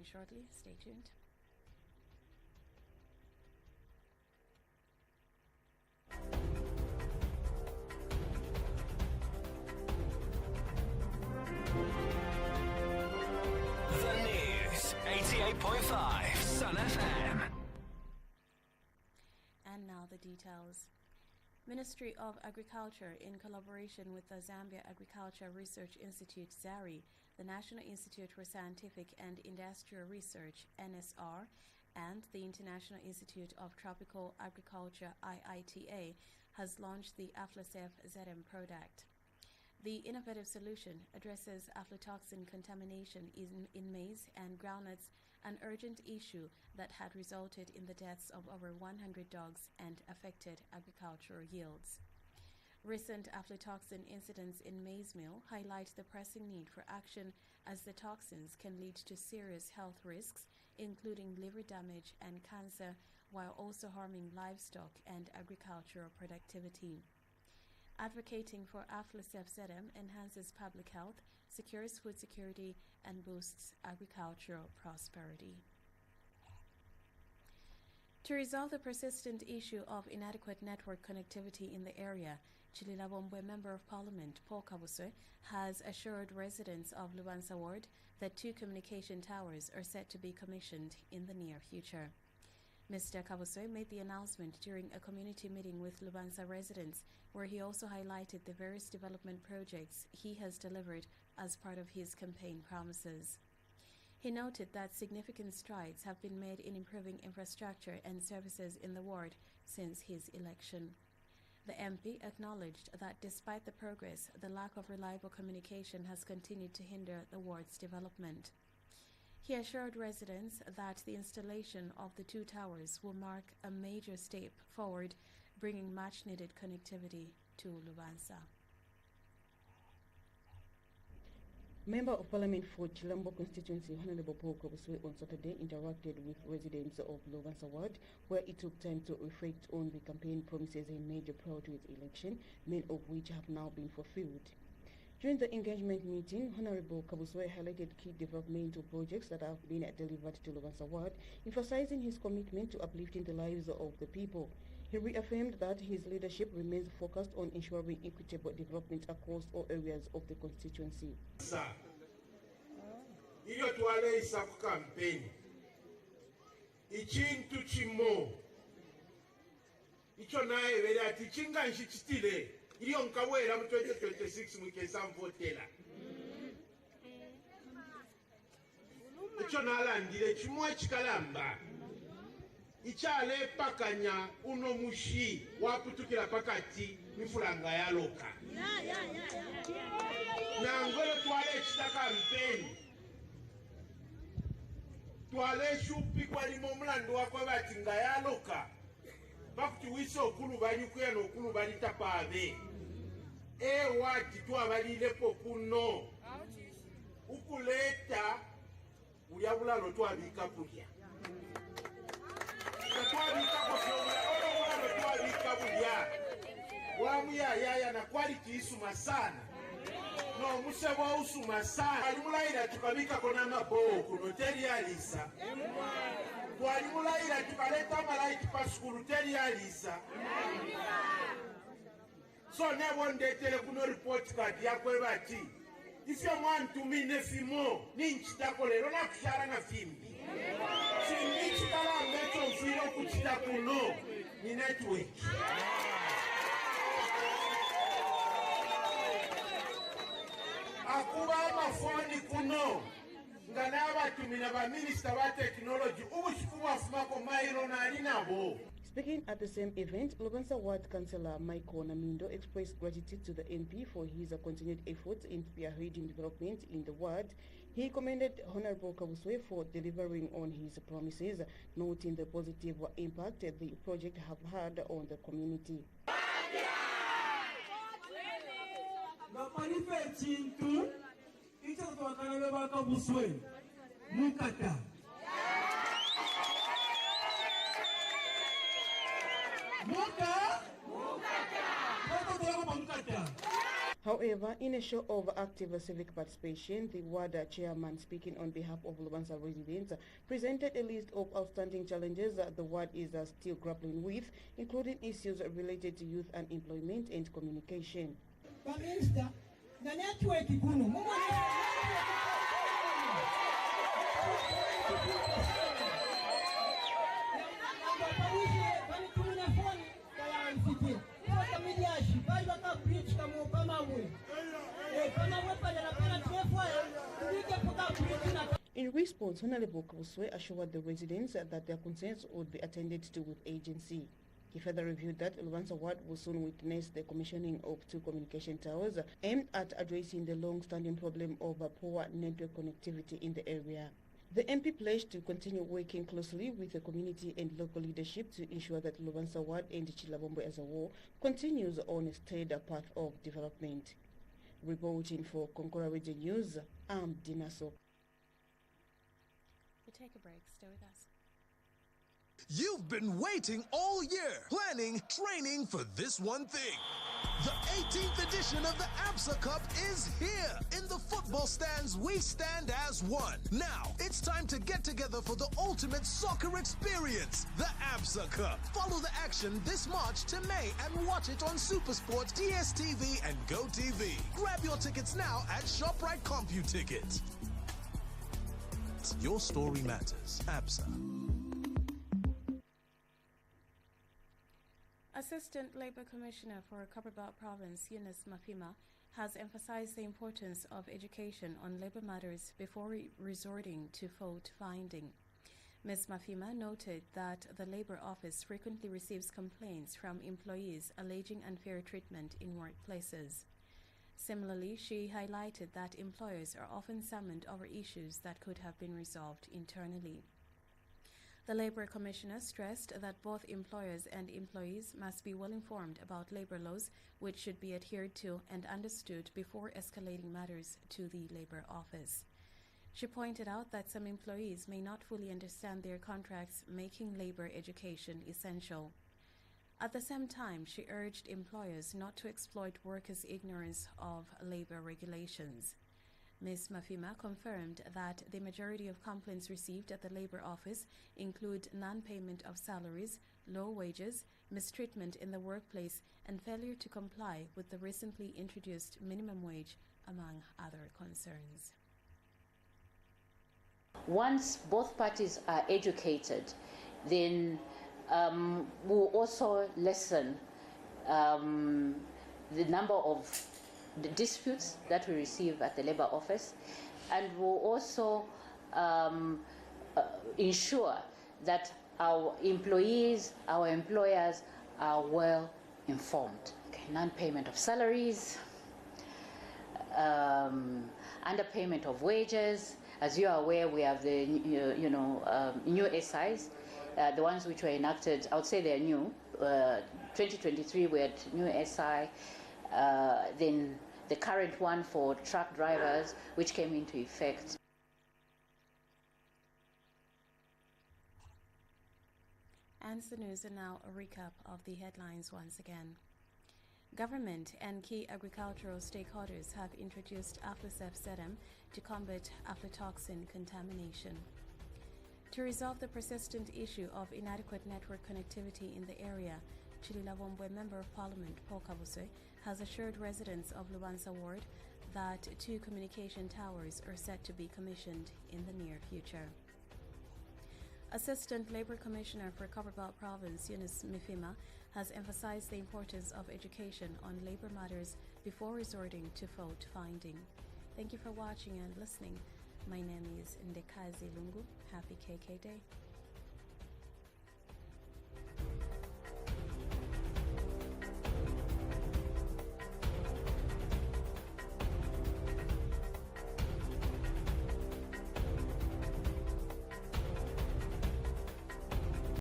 returning shortly. Stay tuned. The News, 88.5 Sun FM. And now the details. Ministry of Agriculture, in collaboration with the Zambia Agriculture Research Institute, ZARI, the National Institute for Scientific and Industrial Research, NSR, and the International Institute of Tropical Agriculture, IITA, has launched the ABSA ZM product. The innovative solution addresses aflatoxin contamination in maize and groundnuts, an urgent issue that had resulted in the deaths of over 100 dogs and affected agricultural yields. Recent aflatoxin incidents in maize meal highlight the pressing need for action, as the toxins can lead to serious health risks, including liver damage and cancer, while also harming livestock and agricultural productivity. Advocating for ABSA enhances public health, secures food security, and boosts agricultural prosperity. To resolve the persistent issue of inadequate network connectivity in the area, Chililabombwe Member of Parliament Paul Kabuswe has assured residents of Lubansa Ward that 2 communication towers are set to be commissioned in the near future. Mr. Kabuswe made the announcement during a community meeting with Lubansa residents, where he also highlighted the various development projects he has delivered as part of his campaign promises. He noted that significant strides have been made in improving infrastructure and services in the ward since his election. The MP acknowledged that despite the progress, the lack of reliable communication has continued to hinder the ward's development. He assured residents that the installation of the 2 towers will mark a major step forward, bringing much-needed connectivity to Lubansa. Member of Parliament for Chilambo constituency, Honorable Paul Kabuswe, on Saturday interacted with residents of Lubansa Ward, where it took time to reflect on the campaign promises he made prior to his election, many of which have now been fulfilled. During the engagement meeting, Honorable Kabuswe highlighted key developmental projects that have been delivered to Lubansa Ward, emphasizing his commitment to uplifting the lives of the people. He reaffirmed that his leadership remains focused on ensuring equitable development across all areas of the constituency. Iyo twaleisa ku campaign ikintu kimo icho naye bere ati kinga nshikitire iliyo nkawera mu 2026 mukesamvotela icho nalandire kimwe kikalamba ichale pakanya uno mushi waputukira pakati mifulanga ya loka nangolo twale chita campaign twale shupi kwa limo mlandu wako bati nga ya loka bakuti wise okulu bali kweno okulu bali tapabe wati twabalilepo kuno ukuleta uyabulalo twabika kulya wamuyayaya na quality isuma sana no musebo usuma sana alimulaira tukabika kona mabo kuno teri alisa walimulaira tukaleta malaiti pa skulu teri alisa so nebo ndetele kuno report card yakwe bati ifyo mwantu mine fimo ninchitako lero na kushara na fimbi chikala meto mfilo kuchita kuno ni network akuba amafoni kuno ngana abatumina ba minister ba technology ubushiku wafumako mailo na alinabo. Speaking at the same event, Lubansa Ward Councillor Michael Namindo expressed gratitude to the MP for his continued efforts in spearheading development in the ward. He commended Honorable Kabuswe for delivering on his promises, noting the positive impact the project have had on the community. However, in a show of active civic participation, the ward chairman, speaking on behalf of Lubansa residents, presented a list of outstanding challenges that the ward is still grappling with, including issues related to youth unemployment and communication. Minister, the network in response, Honorable Koswe assured the residents that their concerns would be attended to with agency. He further revealed that Lubansa Ward will soon witness the commissioning of 2 communication towers aimed at addressing the long-standing problem of poor network connectivity in the area. The MP pledged to continue working closely with the community and local leadership to ensure that Lubansa Ward and Chilabombo as a whole continues on a steady path of development. Reporting for Konkora Radio News, I'm Dinaso. We'll take a break. Stay with us. You've been waiting all year, planning, training for this one thing. The 18th edition of the ABSA Cup is here. In the football stands, we stand as one. Now, it's time to get together for the ultimate soccer experience, the ABSA Cup. Follow the action this March to May and watch it on SuperSport, DSTV, and GoTV. Grab your tickets now at ShopRite CompuTicket. Your story matters. ABSA. Assistant Labour Commissioner for Copperbelt Province, Yunus Mafima, has emphasized the importance of education on labour matters before resorting to fault finding. Ms. Mafima noted that the Labour Office frequently receives complaints from employees alleging unfair treatment in workplaces. Similarly, she highlighted that employers are often summoned over issues that could have been resolved internally. The Labour Commissioner stressed that both employers and employees must be well informed about labour laws, which should be adhered to and understood before escalating matters to the Labour Office. She pointed out that some employees may not fully understand their contracts, making labour education essential. At the same time, she urged employers not to exploit workers' ignorance of labour regulations. Ms. Mafima confirmed that the majority of complaints received at the Labour Office include non-payment of salaries, low wages, mistreatment in the workplace, and failure to comply with the recently introduced minimum wage, among other concerns. Once both parties are educated, then we'll also lessen the number of the disputes that we receive at the Labour Office, and will also ensure that our employees, our employers are well informed. Okay, non-payment of salaries, underpayment of wages. As you are aware, we have the new SIs, the ones which were enacted. I would say they're new. 2023 we had new SI. Then the current one for truck drivers, which came into effect. And the news, and now a recap of the headlines once again. Government and key agricultural stakeholders have introduced aflatoxin to combat aflatoxin contamination. To resolve the persistent issue of inadequate network connectivity in the area, Chililavombwe Member of Parliament Paul Kabuse has assured residents of Lubansa Ward that 2 communication towers are set to be commissioned in the near future. Assistant Labour Commissioner for Copperbelt Province, Yunus Mafima, has emphasized the importance of education on labour matters before resorting to fault finding. Thank you for watching and listening. My name is Ndekazi Lungu. Happy KK Day.